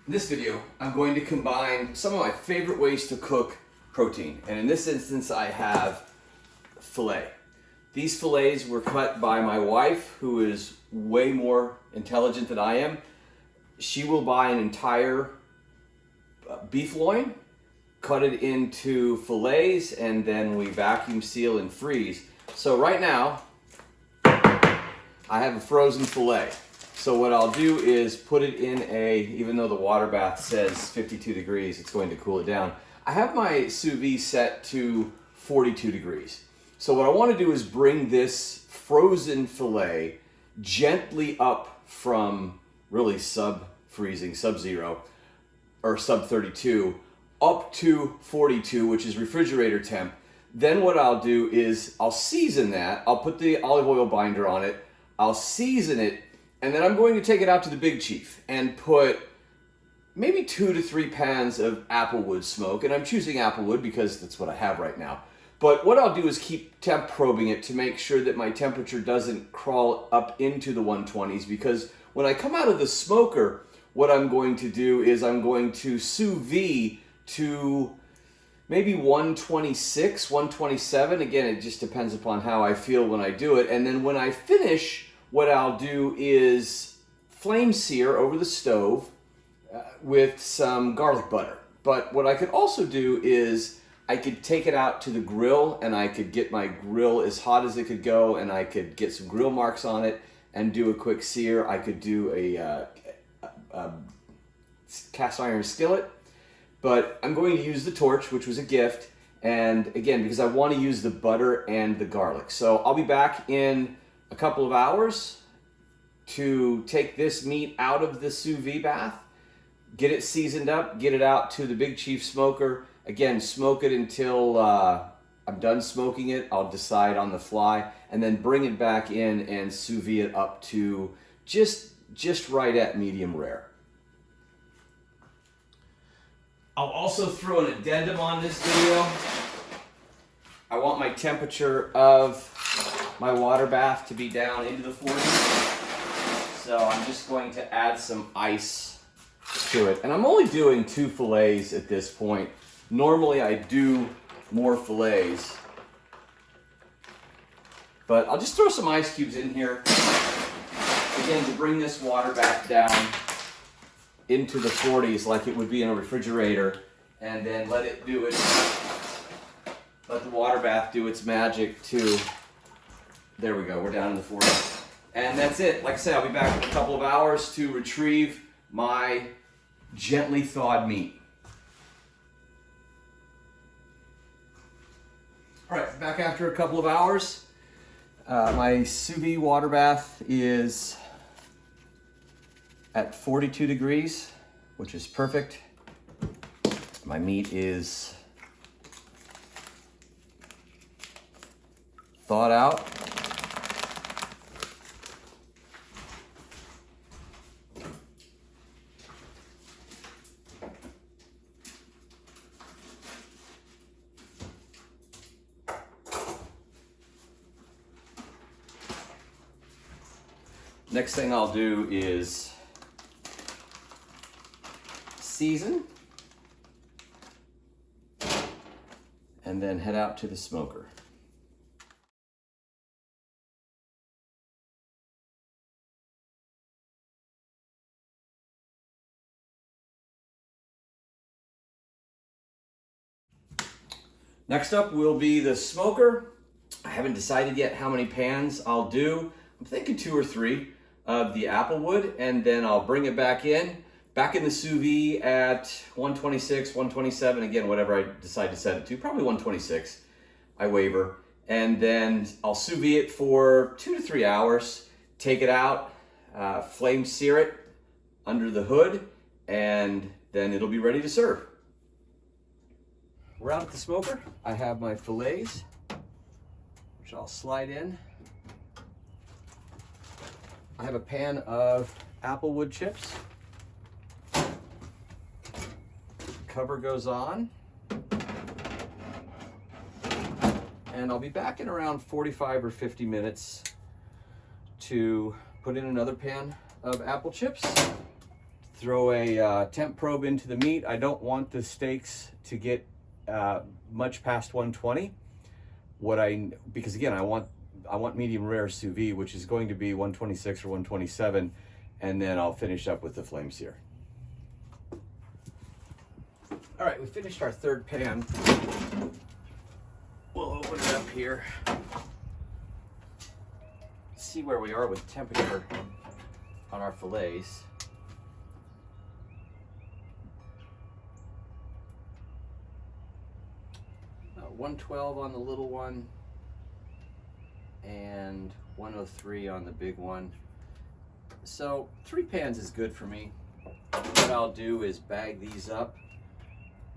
In this video, I'm going to combine some of my favorite ways to cook protein. And in this instance, I have filet. These fillets were cut by my wife, who is way more intelligent than I am. She will buy an entire beef loin, cut it into fillets, and then we vacuum seal and freeze. So right now, I have a frozen filet. So what I'll do is put it in even though the water bath says 52 degrees, it's going to cool it down. I have my sous vide set to 42 degrees. So what I want to do is bring this frozen filet gently up from really sub-freezing, sub-zero, or sub-32, up to 42, which is refrigerator temp. Then what I'll do is I'll season that. I'll put the olive oil binder on it. I'll season it. And then I'm going to take it out to the Big Chief and put maybe 2 to 3 pans of applewood smoke. And I'm choosing applewood because that's what I have right now. But what I'll do is keep temp probing it to make sure that my temperature doesn't crawl up into the 120s, because when I come out of the smoker, what I'm going to do is I'm going to sous vide to maybe 126, 127. Again, it just depends upon how I feel when I do it. And then when I finish, what I'll do is flame sear over the stove with some garlic butter. But what I could also do is I could take it out to the grill, and I could get my grill as hot as it could go, and I could get some grill marks on it and do a quick sear. I could do a cast iron skillet, but I'm going to use the torch, which was a gift. And again, because I want to use the butter and the garlic. So I'll be back in a couple of hours to take this meat out of the sous vide bath, get it seasoned up, get it out to the Big Chief smoker. Again, smoke it until I'm done smoking it. I'll decide on the fly, and then bring it back in and sous vide it up to just right at medium rare. I'll also throw an addendum on this video. I want my temperature of my water bath to be down into the 40s. So I'm just going to add some ice to it. And I'm only doing 2 fillets at this point. Normally I do more fillets, but I'll just throw some ice cubes in here, again, to bring this water bath down into the 40s like it would be in a refrigerator, and then let the water bath do its magic to, there we go, we're down in the 40s. And that's it. Like I said, I'll be back in a couple of hours to retrieve my gently thawed meat. All right, back after a couple of hours. My sous vide water bath is at 42 degrees, which is perfect. My meat is thawed out. Next thing I'll do is season, and then head out to the smoker. Next up will be the smoker. I haven't decided yet how many pans I'll do. I'm thinking 2 or 3 of the applewood, and then I'll bring it back in the sous vide at 126, 127, again, whatever I decide to set it to, probably 126, I waver. And then I'll sous vide it for 2 to 3 hours, take it out, flame sear it under the hood, and then it'll be ready to serve. We're out at the smoker. I have my fillets, which I'll slide in. I have a pan of applewood chips. Cover goes on. And I'll be back in around 45 or 50 minutes to put in another pan of apple chips, throw a temp probe into the meat. I don't want the steaks to get much past 120. Because again, I want medium rare sous vide, which is going to be 126 or 127, and then I'll finish up with the flame sear. All right, we finished our third pan. We'll open it up here. See where we are with temperature on our fillets. 112 on the little one and 103 on the big one. So 3 pans is good for me. What I'll do is bag these up,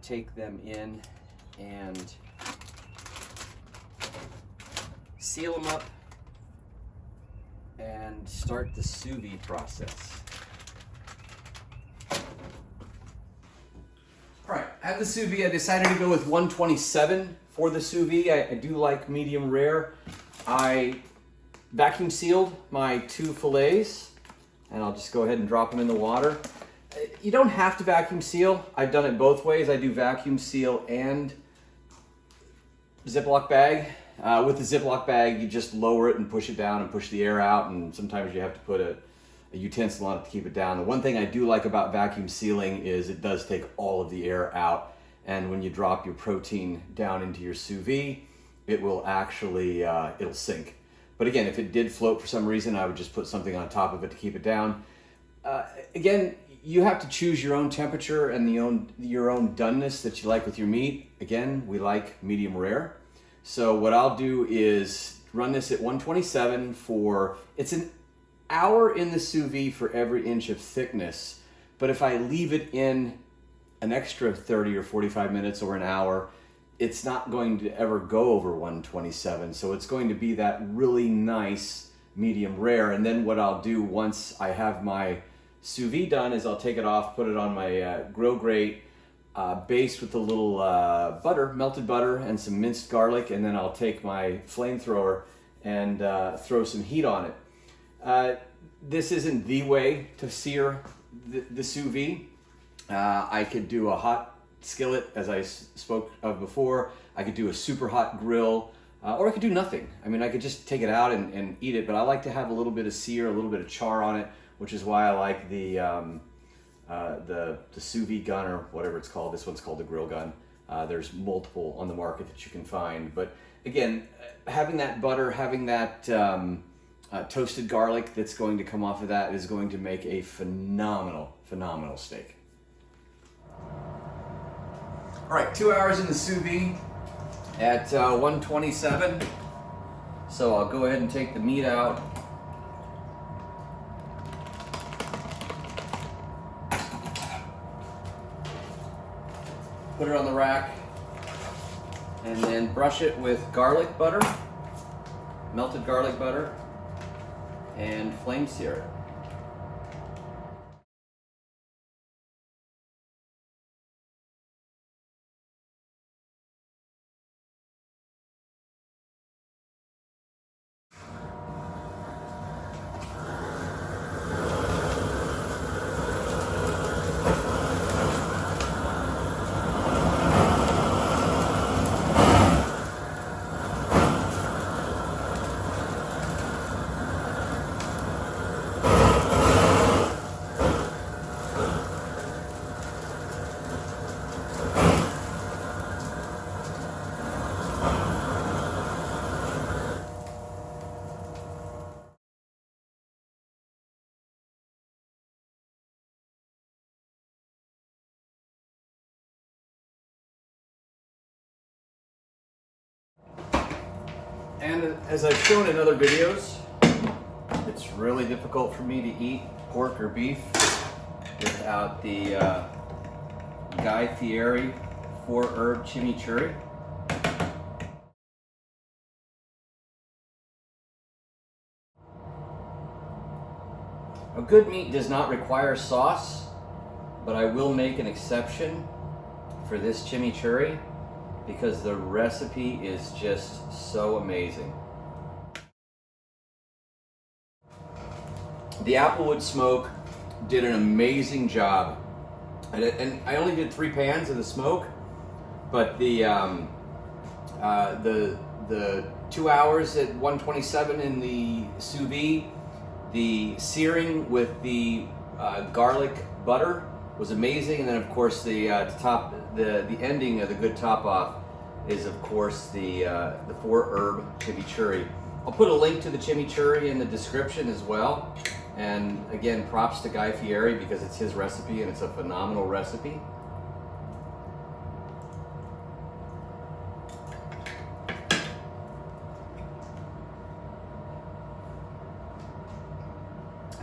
take them in and seal them up and start the sous vide process. All right, I have the sous vide. I decided to go with 127 for the sous vide. I do like medium rare. I vacuum sealed my 2 fillets, and I'll just go ahead and drop them in the water. You don't have to vacuum seal. I've done it both ways. I do vacuum seal and Ziploc bag. With the Ziploc bag, you just lower it and push it down and push the air out, and sometimes you have to put a utensil on it to keep it down. The one thing I do like about vacuum sealing is it does take all of the air out, and when you drop your protein down into your sous vide, it will actually, it'll sink. But again, if it did float for some reason, I would just put something on top of it to keep it down. Again, you have to choose your own temperature and your own doneness that you like with your meat. Again, we like medium rare. So what I'll do is run this at 127 for, it's an hour in the sous vide for every inch of thickness. But if I leave it in an extra 30 or 45 minutes or an hour, it's not going to ever go over 127. So it's going to be that really nice medium rare. And then what I'll do once I have my sous vide done is I'll take it off, put it on my grill grate, based with a little butter, melted butter, and some minced garlic, and then I'll take my flamethrower and throw some heat on it. This isn't the way to sear the sous vide. I could do a hot skillet, as I spoke of before. I could do a super hot grill, or I could do nothing. I mean, I could just take it out and eat it, but I like to have a little bit of sear, a little bit of char on it, which is why I like the sous vide gun, or whatever it's called. This one's called the grill gun. There's multiple on the market that you can find. But again, having that butter, having that toasted garlic that's going to come off of that is going to make a phenomenal steak. All right, 2 hours in the sous vide at 127. So I'll go ahead and take the meat out. Put it on the rack, and then brush it with garlic butter, melted garlic butter, and flame sear it. And as I've shown in other videos, it's really difficult for me to eat pork or beef without the Guy Fieri 4-herb chimichurri. A good meat does not require sauce, but I will make an exception for this chimichurri because the recipe is just so amazing. The applewood smoke did an amazing job. And I only did 3 pans of the smoke, but the 2 hours at 127 in the sous vide, the searing with the garlic butter was amazing, and then of course the ending of the good top off is of course the 4-herb chimichurri. I'll put a link to the chimichurri in the description as well. And again, props to Guy Fieri because it's his recipe and it's a phenomenal recipe.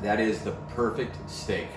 That is the perfect steak.